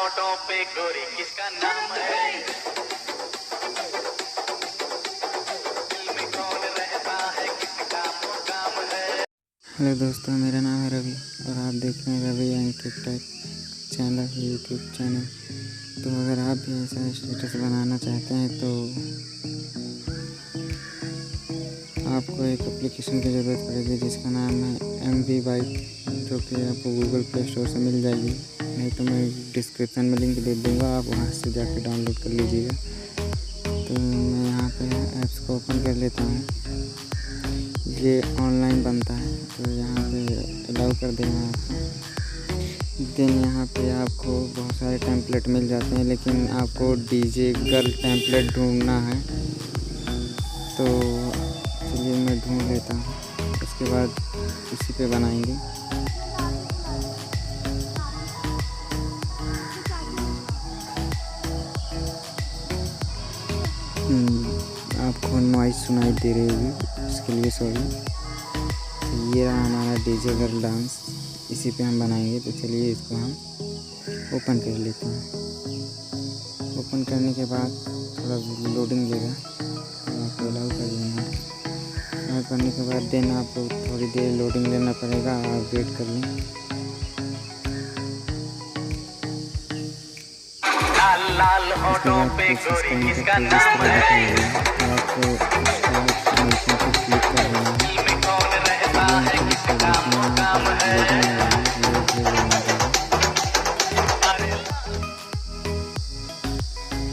होठों पे गोरी किसका नाम है, दिल में कौन रहता है, किसका मुकाम है। हेलो दोस्तों, मेरा नाम है रवि और आप देख रहे हैं Ravi and TikTok channel YouTube channel. तो अगर आप भी ऐसा स्टेटस बनाना चाहते हैं तो आपको एक एप्लीकेशन की ज़रूरत पड़ेगी जिसका नाम है MV बाइट, जो कि आपको गूगल प्ले स्टोर से मिल जाएगी। नहीं तो मैं डिस्क्रिप्शन में लिंक दे दूँगा, आप वहां से जाकर डाउनलोड कर लीजिएगा। तो मैं यहाँ पे ऐप्स को ओपन कर लेता हूँ। ये ऑनलाइन बनता है तो यहाँ पे अलाउ कर देना आपको। देन यहाँ पे आपको बहुत सारे टेम्पलेट मिल जाते हैं, लेकिन आपको डीजे गर्ल टेम्पलेट ढूंढना है। तो चलिए मैं ढूंढ लेता हूँ, उसके बाद इसी पे बनाएंगे। आपको नॉइस सुनाई दे रही होगी, इसके लिए सॉरी। तो ये रहा हमारा डीजे गर्ल डांस, इसी पे हम बनाएंगे। तो चलिए इसको हम ओपन कर लेते हैं। ओपन करने के बाद थोड़ा लोडिंग लेगा, तो आपको अलाउ कर देना। अलाउ करने के बाद देन आपको थोड़ी देर लोडिंग लेना पड़ेगा, आप वेट कर लें। लाल लाल उसके होठों बाद पे कुछ इसका गोरी किसका इंटरफेस इस नाम तरह है, दिखाई देगा। तो आपको स्टार्ट आइकन पर क्लिक कर देना है। दिल में कौन रहता चलिए हम है, क्लिक कर किसका देते हैं। यहाँ मुकाम पर है। लोडिंग लगाएंगे, लोड ले लेना ज़्यादा।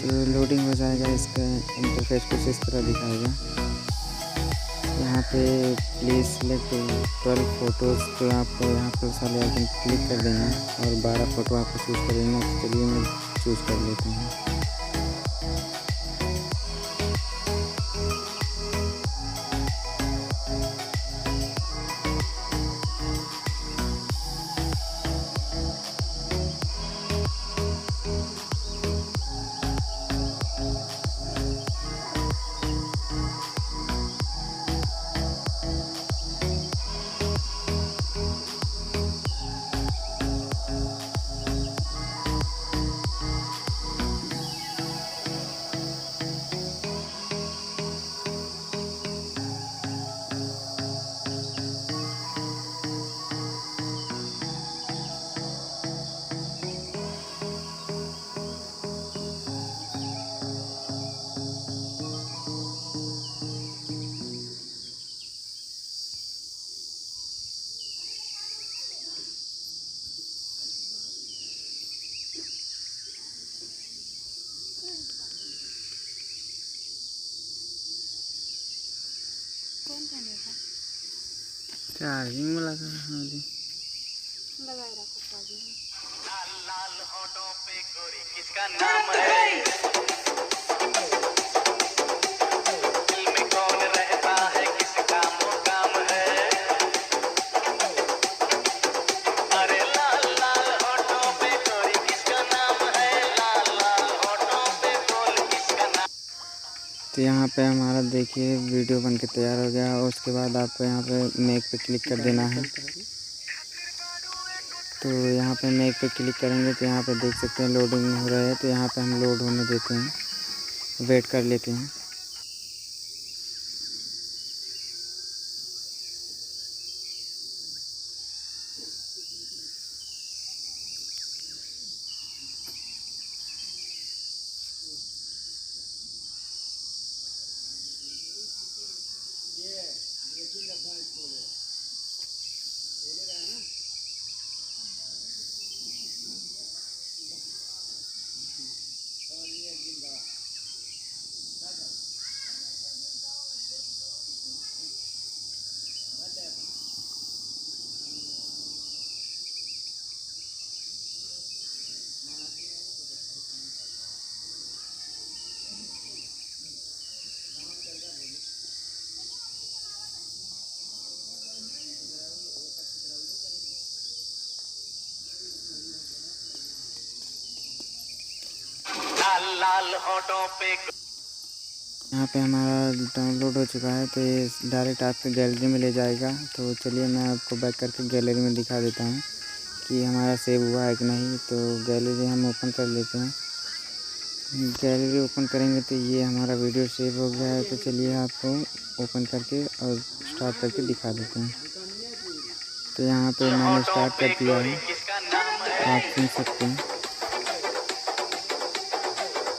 तो लोडिंग हो जाएगा, इसका इंटरफेस कुछ इस तरह दिखाएगा। यहाँ पे प्लीज़ सिलेक्ट 12 फ़ोटोज़, तो आपको यहाँ पर सारे आइकन क्लिक कर देना है और 12 फ़ोटो आपको चूज़ कर देना। तो चलिए मैं चूज़ कर लेता हूँ। चार्जिंग में लगा लाल लाल होठों पे गोरी किसका नाम है, दिल में कौन रहता है, किसका मुकाम है। अरे लाल लाल होठों पे गोरी किसका नाम है, लाल लाल होठों पे गोरी किसका नाम। तो यहाँ पे हमारा देखिए वीडियो बन के तैयार हो गया। और उसके बाद आपको यहाँ पे मेक पे क्लिक कर देना है। तो यहाँ पे मेक पे क्लिक करेंगे तो यहाँ पे देख सकते हैं लोडिंग हो रहा है। तो यहाँ पे हम लोड होने देते हैं, वेट कर लेते हैं। लाल लाल होठों पे यहाँ पे हमारा डाउनलोड हो चुका है। तो ये डायरेक्ट आपके गैलरी में ले जाएगा। तो चलिए मैं आपको बैक करके गैलरी में दिखा देता हूँ कि हमारा सेव हुआ है कि नहीं। तो गैलरी हम ओपन कर लेते हैं। गैलरी ओपन करेंगे तो ये हमारा वीडियो सेव हो गया है। तो चलिए आपको ओपन करके और स्टार्ट करके दिखा देते हैं। तो यहाँ पे मैंने होठों स्टार्ट पे कर दिया गोरी है, किसका नाम आप है, सुन सकते हैं।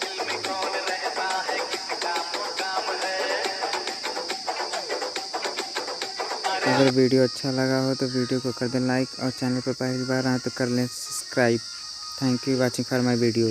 दिल में कौन रहता है, किसका मुकाम है। अरे अगर वीडियो अच्छा लगा हो तो वीडियो को कर दें लाइक और चैनल पर पहली बार आए तो कर लें subscribe. Thank you watching for my video.